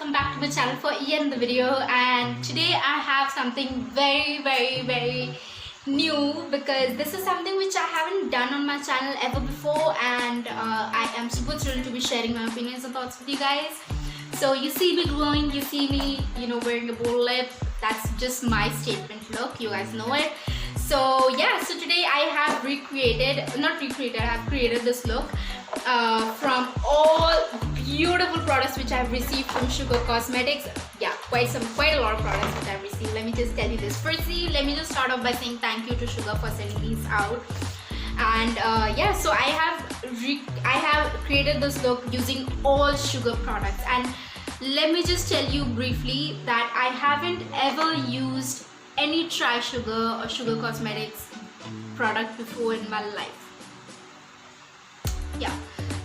welcome back to my channel for yet another video. And today I have something very new, because this is something which I haven't done on my channel ever before, and I am super thrilled to be sharing my opinions and thoughts with you guys. So you see me glowing, you see me, wearing a bold lip. That's just my statement look, you guys know it. So yeah, so today I have I have created this look from all beautiful products which I have received from Sugar Cosmetics. Yeah, quite a lot of products which I have received. Let me just tell you this. Firstly, let me just start off by saying thank you to Sugar for sending these out. And yeah, so I have created this look using all Sugar products. And let me just tell you briefly that I haven't ever used any Try Sugar or Sugar Cosmetics product before in my life. Yeah,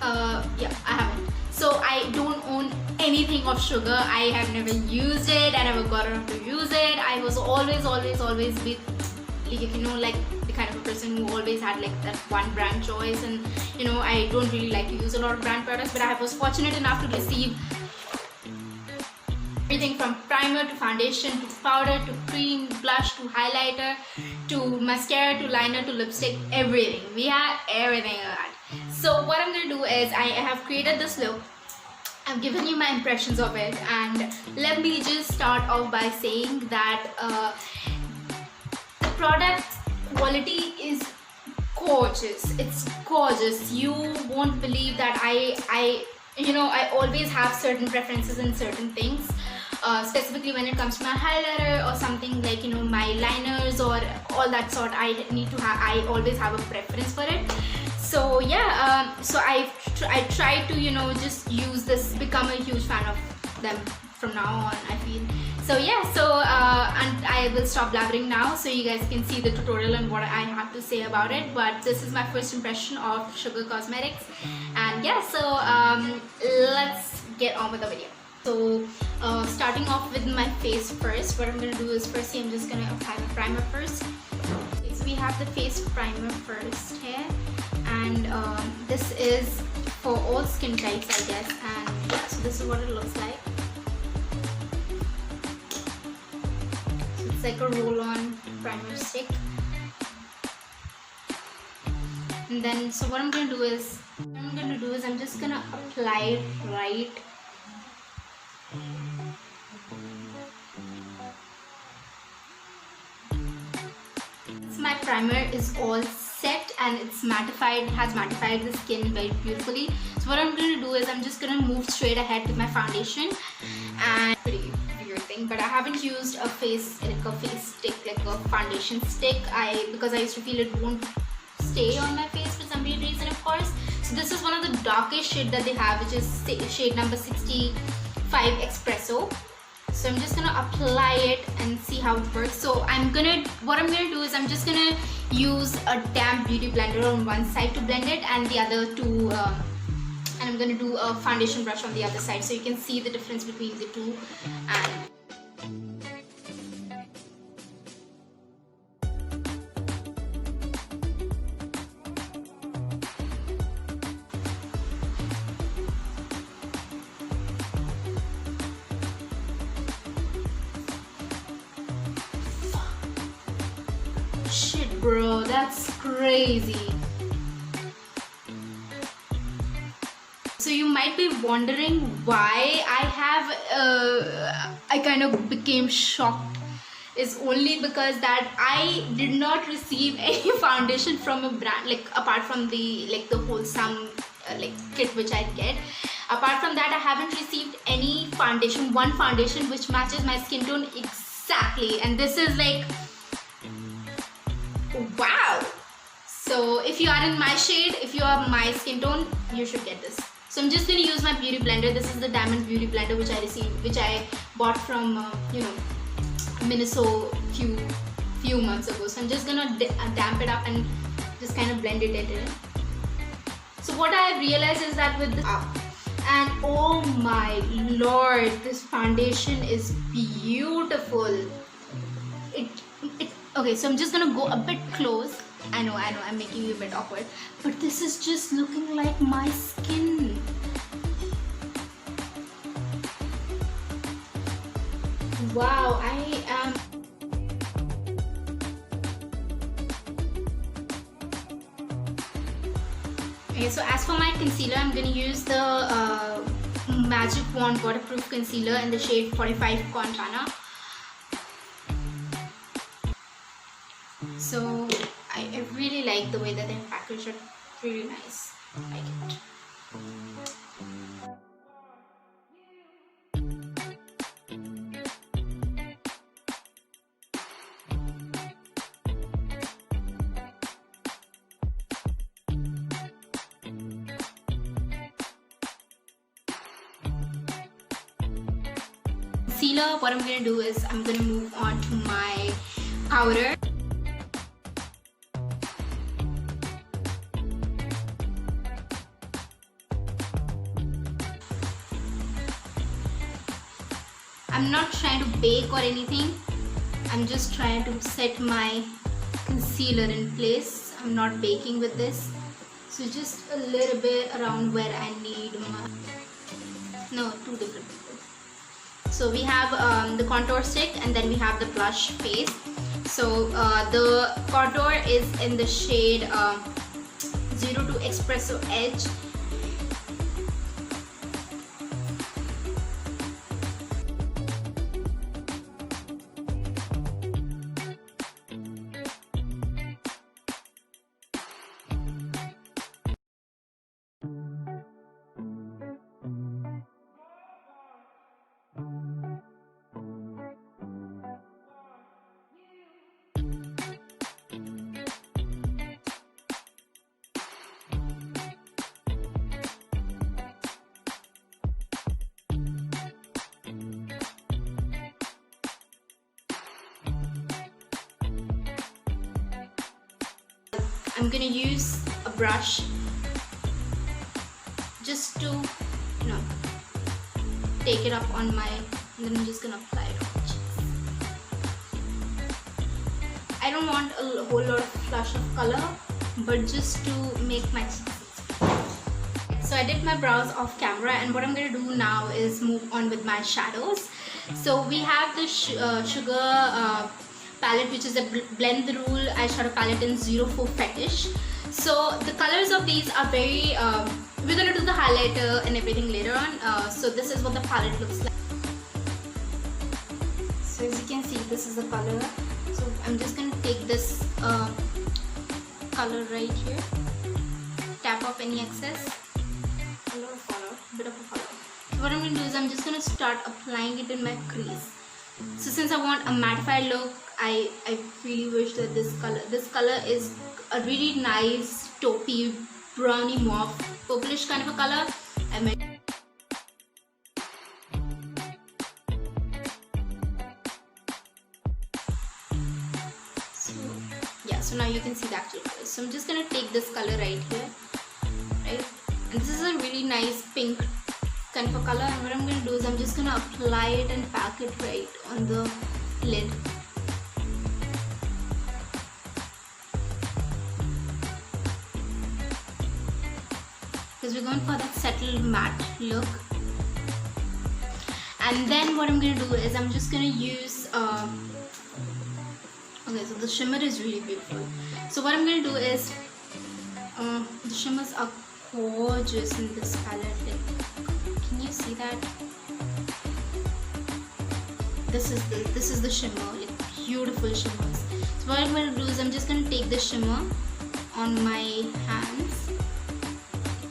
I haven't. So I don't own anything of Sugar. I have never used it. I never got around to use it. I was always with, like the kind of a person who always had like that one brand choice, and I don't really like to use a lot of brand products, but I was fortunate enough to receive everything from primer to foundation to powder to cream, blush to highlighter to mascara to liner to lipstick, everything. We had everything like that. So what I'm going to do is I have created this look. I've given you my impressions of it, and let me just start off by saying that the product quality is gorgeous. It's gorgeous. You won't believe that I always have certain preferences in certain things. Specifically when it comes to my highlighter or something like my liners or all that sort, I always have a preference for it. So yeah, so I try to just use this, become a huge fan of them from now on, I feel. So yeah, so and I will stop blabbering now so you guys can see the tutorial and what I have to say about it. But this is my first impression of Sugar Cosmetics, and yeah, so let's get on with the video. So starting off with my face first, what I'm going to do is firstly I'm just going to apply the primer first. Okay, so we have the face primer first here, and this is for all skin types, I guess. And yeah, so this is what it looks like. So it's like a roll-on primer stick. And then so what I'm going to do is I'm just going to apply it right . My primer is all set and it's mattified, has mattified the skin very beautifully. So what I'm going to do is I'm just going to move straight ahead with my foundation. And pretty weird thing, but I haven't used a face stick, like a foundation stick, because I used to feel it won't stay on my face for some weird reason, of course. So this is one of the darkest shade that they have, which is shade number 65 Espresso. So I'm just gonna apply it and see how it works. So what I'm gonna do is I'm just gonna use a damp beauty blender on one side to blend it, and the other two, and I'm gonna do a foundation brush on the other side, so you can see the difference between the two. And shit, bro, that's crazy. So you might be wondering why I kind of became shocked. Is only because that I did not receive any foundation from a brand, like apart from the wholesome kit which I get. Apart from that, I haven't received any foundation, one foundation which matches my skin tone exactly, and this is like, wow. So if you are in my shade, if you are my skin tone, you should get this. So I'm just going to use my beauty blender. This is the Diamond Beauty Blender which I bought from Minnesota few months ago. So I'm just going to damp it up and just kind of blend it in. So what I have realized is that with this and oh my lord, this foundation is beautiful. Okay, so I'm just gonna go a bit close. I know, I'm making you a bit awkward, but this is just looking like my skin. Wow, I am. Okay, so as for my concealer, I'm going to use the Magic Wand Waterproof Concealer in the shade 45 Panna. So I really like the way that they're packaged. It's really nice. I like it. Concealer, what I'm going to do is I'm going to move on to my powder. I'm not trying to bake or anything. I'm just trying to set my concealer in place. I'm not baking with this. So just a little bit around where I need my... No, two different. So we have the contour stick and then we have the blush face. So the contour is in the shade 02 Espresso Edge. I'm gonna use a brush just to, take it up on my, and then I'm just gonna apply it on my cheeks. I don't want a whole lot of flush of color, but just to make my cheeks. So I did my brows off camera, and what I'm gonna do now is move on with my shadows. So we have the sugar palette, which is a Blend the Rule eyeshadow palette in 04 Fetish. So the colors of these are very, we're going to do the highlighter and everything later on. So this is what the palette looks like. So as you can see, this is the color. So I'm just going to take this color right here, tap off any excess, a lot of color, bit of a color. So what I'm going to do is I'm just going to start applying it in my crease. So since I want a mattified look, I really wish that this color is a really nice taupey browny mauve purplish kind of a color. So now you can see the actual color. So I'm just gonna take this color right here, right? And this is a really nice pink kind of a color, and what I'm going to do is I'm just going to apply it and pack it right on the lid. Because we're going for that settled matte look. And then what I'm going to do is I'm just going to use okay, so the shimmer is really beautiful. So what I'm going to do is the shimmers are gorgeous in this palette. Can you see that? This is the shimmer, like beautiful shimmers. So what I'm going to do is I'm just going to take the shimmer on my hands,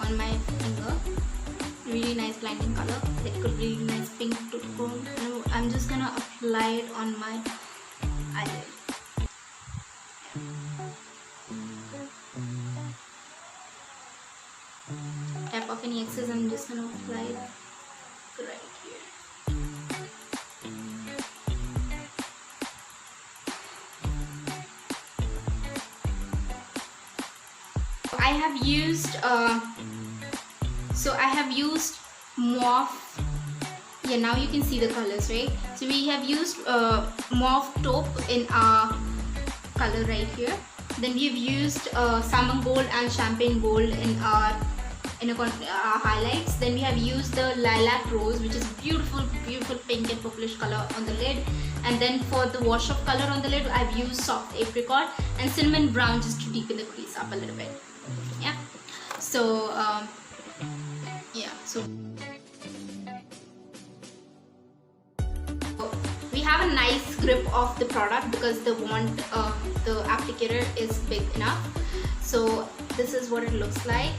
on my finger. Really nice blinding color, like a really nice pink tone. And I'm just going to apply it on my eyelid. Tap off any excess. I'm just going to apply it right here. I have used mauve. Yeah, now you can see the colors, right? So we have used mauve taupe in our color right here. Then we have used salmon gold and champagne gold in our highlights. Then we have used the lilac rose, which is beautiful beautiful pink and purplish color on the lid. And then for the wash off color on the lid, I've used soft apricot and cinnamon brown just to deepen the crease up a little bit. Yeah. So so we have a nice grip of the product because the applicator is big enough. So this is what it looks like.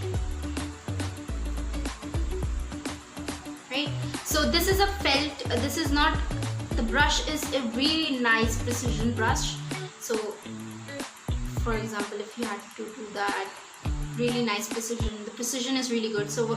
Right, so this is a felt, this is not, the brush is a really nice precision brush. So for example, if you had to do that, really nice precision, the precision is really good. So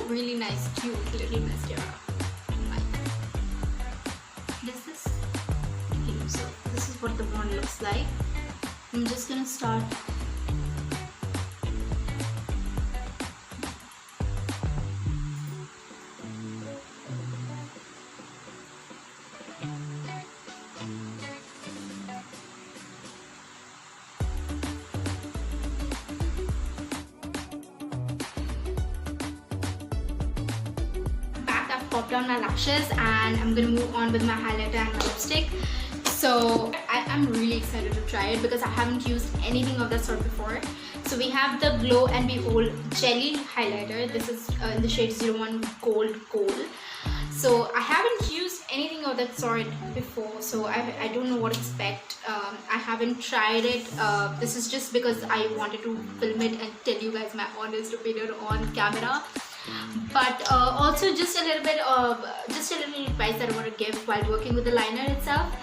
really nice, cute little mascara. So this is what the wand looks like. I'm just gonna start. Pop down my lashes and I'm gonna move on with my highlighter and my lipstick. So I am really excited to try it because I haven't used anything of that sort before. So we have the Glow and Behold Jelly Highlighter. This is in the shade 01 Gold Gold. So I haven't used anything of that sort before, so I don't know what to expect. I haven't tried it. This is just because I wanted to film it and tell you guys my honest opinion on camera. But also just a little advice that I want to give while working with the liner itself.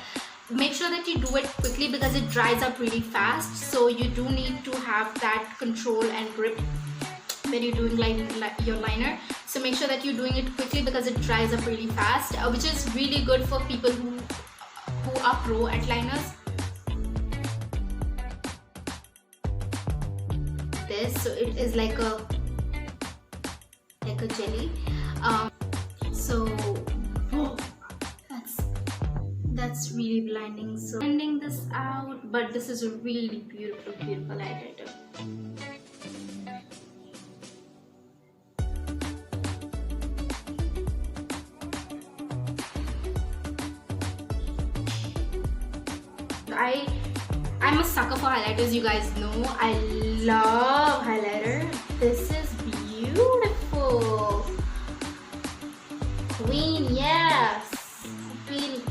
Make sure that you do it quickly because it dries up really fast. So you do need to have that control and grip when you're doing your liner. So make sure that you're doing it quickly because it dries up really fast, which is really good for people who are pro at liners. So it is like a jelly. So whoa, that's really blinding. So blending this out, but this is a really beautiful highlighter. I'm a sucker for highlighters, you guys know. I love highlighter. This is beautiful. Queen, yes. Queen.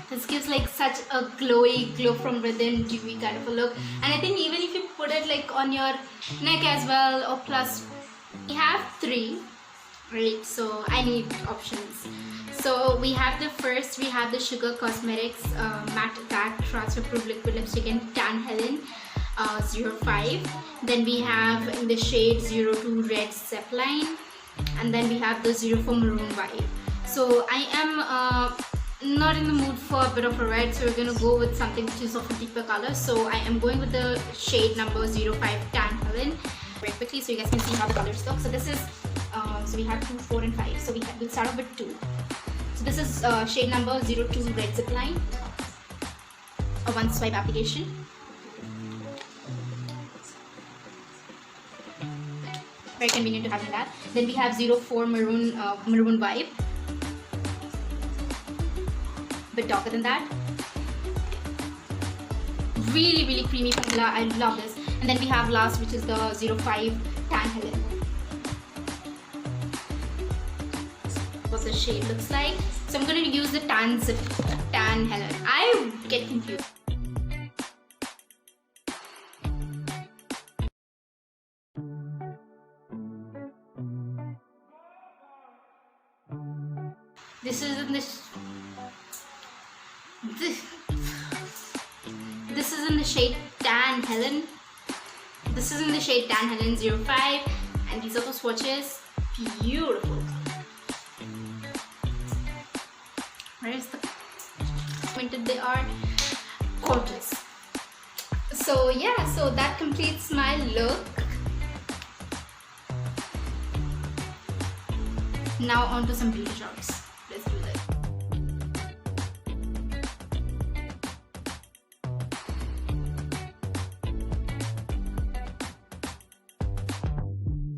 This gives like such a glowy, glow from within, dewy kind of a look. And I think even if you put it like on your neck as well, or plus, we have 3, right? So I need options. So we have we have the Sugar Cosmetics Matte Attack Transferproof Liquid Lipstick in Tan Halen 05. Then we have in the shade 02 Red Zepplin. And then we have the 04 Maroon vibe. So I am not in the mood for a bit of a red, so we're going to go with something which is of a deeper color. So I am going with the shade number 05 Tan Halen. Very quickly so you guys can see how the colors look. So this is, so we have 2, 4 and 5. So we'll start off with 2. So this is shade number 02 Red Zepplin, a 1 swipe application. Very convenient to having that. Then we have 04 Maroon vibe, a bit darker than that. Really creamy formula. I love this. And then we have last, which is the 05 Tan Halen. What the shade looks like. So I'm going to use the Tan Halen. I get confused. This is in the shade Tan Halen. This is in the shade Tan Halen 05, and these are the swatches. Beautiful. Where's the pigmented they are? Gorgeous. So yeah, so that completes my look. Now on to some beauty drops.